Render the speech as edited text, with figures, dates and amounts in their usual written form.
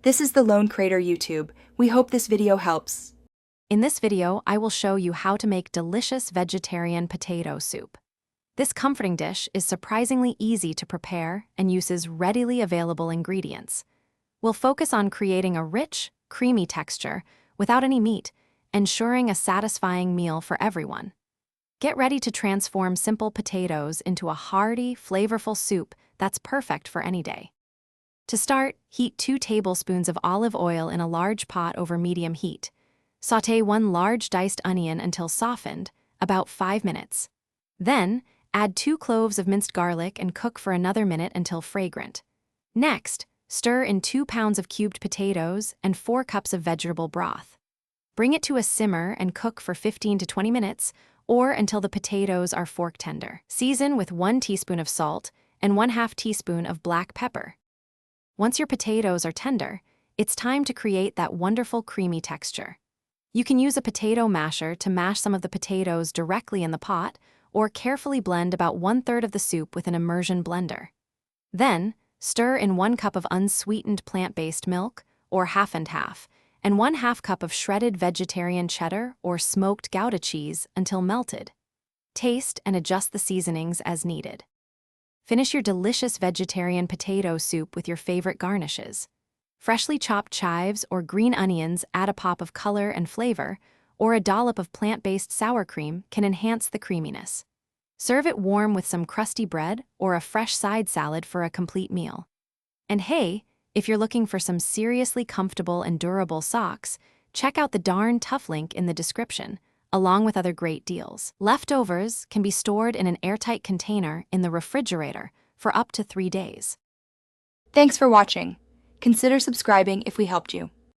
This is the Lone Crater YouTube. We hope this video helps. In this video, I will show you how to make delicious vegetarian potato soup. This comforting dish is surprisingly easy to prepare and uses readily available ingredients. We'll focus on creating a rich, creamy texture without any meat, ensuring a satisfying meal for everyone. Get ready to transform simple potatoes into a hearty, flavorful soup that's perfect for any day. To start, heat 2 tablespoons of olive oil in a large pot over medium heat. Sauté 1 large diced onion until softened, about 5 minutes. Then, add 2 cloves of minced garlic and cook for another minute until fragrant. Next, stir in 2 pounds of cubed potatoes and 4 cups of vegetable broth. Bring it to a simmer and cook for 15 to 20 minutes, or until the potatoes are fork tender. Season with 1 teaspoon of salt and 1/2 teaspoon of black pepper. Once your potatoes are tender, it's time to create that wonderful creamy texture. You can use a potato masher to mash some of the potatoes directly in the pot, or carefully blend about 1/3 of the soup with an immersion blender. Then, stir in 1 cup of unsweetened plant-based milk, or half and half, and 1/2 cup of shredded vegetarian cheddar or smoked Gouda cheese until melted. Taste and adjust the seasonings as needed. Finish your delicious vegetarian potato soup with your favorite garnishes. Freshly chopped chives or green onions add a pop of color and flavor, or a dollop of plant-based sour cream can enhance the creaminess. Serve it warm with some crusty bread or a fresh side salad for a complete meal. And hey, if you're looking for some seriously comfortable and durable socks, check out the Darn Tough link in the description, along with other great deals. Leftovers can be stored in an airtight container in the refrigerator for up to 3 days. Thanks for watching. Consider subscribing if we helped you.